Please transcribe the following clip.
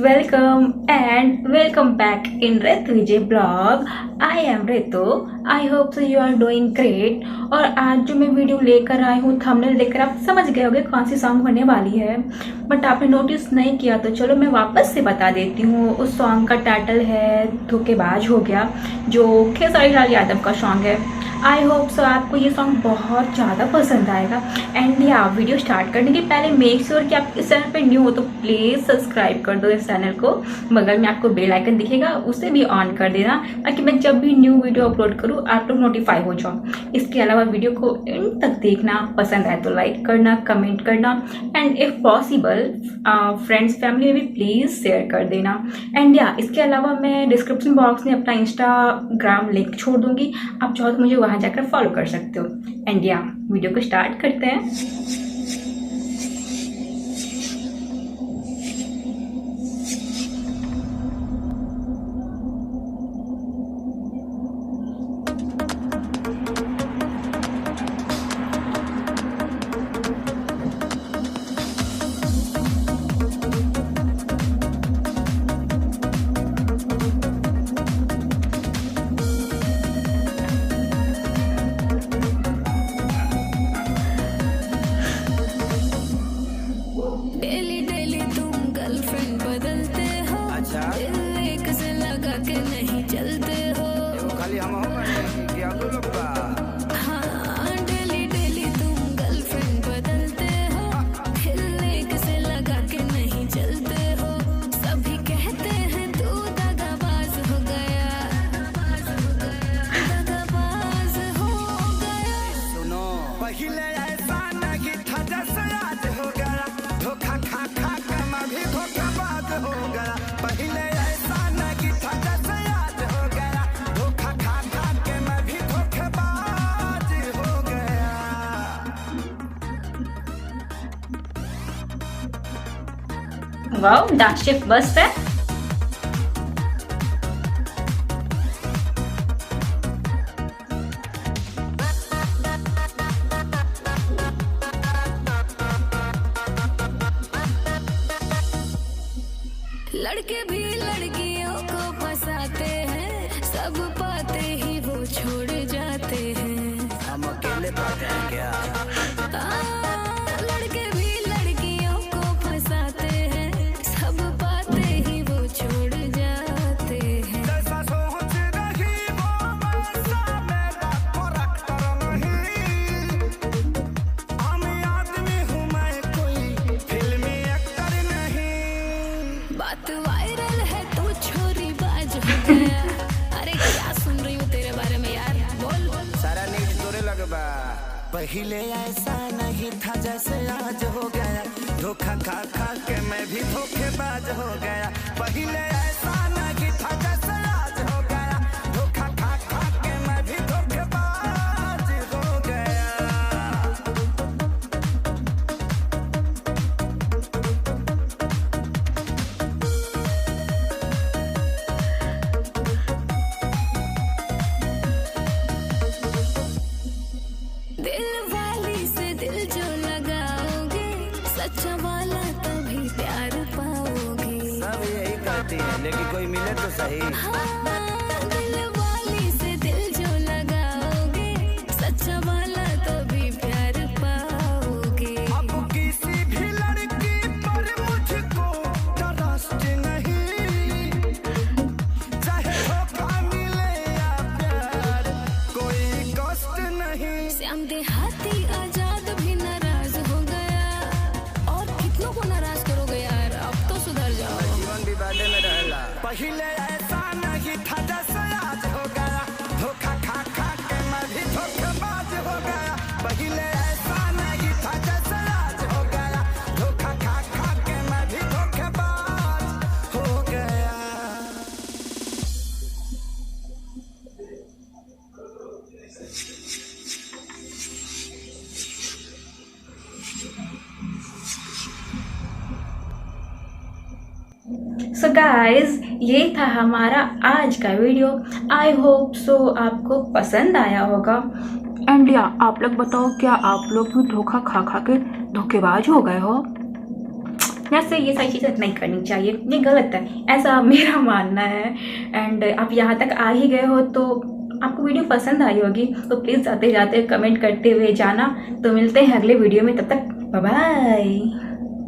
welcome and welcome back in Ritu Vijay blog. I am Ritu. I hope so you are doing great. और आज जो मैं video लेकर आई हूँ thumbnail देखकर आप समझ गए होंगे कौन सी सॉन्ग होने वाली है, बट आपने नोटिस नहीं किया तो चलो मैं वापस से बता देती हूँ। उस सॉन्ग का टाइटल है धोखेबाज हो गया, जो खेसारी लाल यादव का सॉन्ग है। आई होप सो आपको ये सॉन्ग बहुत ज़्यादा पसंद आएगा। एंड या वीडियो स्टार्ट करने के पहले मेक श्योर कि आप इस चैनल पे न्यू हो तो प्लीज़ सब्सक्राइब कर दो इस चैनल को। बगल में आपको बेल आइकन दिखेगा, उसे भी ऑन कर देना ताकि मैं जब भी न्यू वीडियो अपलोड करूँ आप लोग नोटिफाई हो जाओ। इसके अलावा वीडियो को एंड तक देखना, पसंद आए तो लाइक करना, कमेंट करना and if possible friends family में भी प्लीज़ शेयर कर देना। एंड या इसके अलावा मैं डिस्क्रिप्शन बॉक्स में अपना इंस्टाग्राम लिंक छोड़ दूंगी, आप चाहो तो मुझे वहाँ जाकर फॉलो कर सकते हो। एंड या वीडियो को स्टार्ट करते हैं। वाओ, डांस शिफ्ट बस है। लड़के भी लड़कियों को फंसाते हैं, सब पाते ही वो छोड़ जाते हैं। हम अकेले पाते हैं क्या? लड़के भी लड़कियों को फंसाते हैं, सब पाते ही वो छोड़ जाते हैं। जैसा सोच रही वो वैसा मेरा करैक्टर नहीं। आम आदमी हूँ मैं, कोई फिल्मी एक्टर नहीं। बात वायरल है तू छोरी बाज हो गया। अरे क्या सुन रही हूँ तेरे बारे में यार, बोल। सारा न्यूज़ तोरे लगबा। पहले ऐसा नहीं था जैसे आज हो गया, धोखा खा खा के मैं भी धोखेबाज हो गया। पहले ऐसा नहीं था जैसे आज हो गया, धोखा खा खा के मैं भी धोखेबाज हो गया। दिल वाली से दिल जो लगाओगे, सच्चा वाला तभी प्यार पाओगे। सब यही कहती है लेकिन कोई मिले तो सही। दिल वाली से दिल जो लगाओगे, सच्चा वाला तभी प्यार पाओगे। अब किसी भी लड़की पर मुझको ट्रस्ट नहीं, चाहे धोखा मिले या प्यार, कोई कष्ट नहीं। श्याम देहाती आजाद भी नाराज हो गया, और कितनों को नाराज करोगे यार, अब तो सुधर जाओ। जीवन भी बाटे में रहेला। पहले ऐसा नहीं था जैसे आज हो गया, धोखा खा खा के मैं भी धोखेबाज हो गया। पहले ऐसा नहीं था जैसे आज हो गया, धोखा खा खा के मैं भी धोखेबाज हो गया। सो गाइज ये था हमारा आज का वीडियो। आई होप सो आपको पसंद आया होगा। एंड या आप लोग बताओ, क्या आप लोग भी धोखा खा खा के धोखेबाज हो गए हो? यहाँ से ये सारी चीज़ें नहीं करनी चाहिए, ये गलत है, ऐसा मेरा मानना है। एंड आप यहाँ तक आ ही गए हो तो आपको वीडियो पसंद आई होगी, तो प्लीज़ जाते जाते कमेंट करते हुए जाना। तो मिलते हैं अगले वीडियो में, तब तक बाय बाय।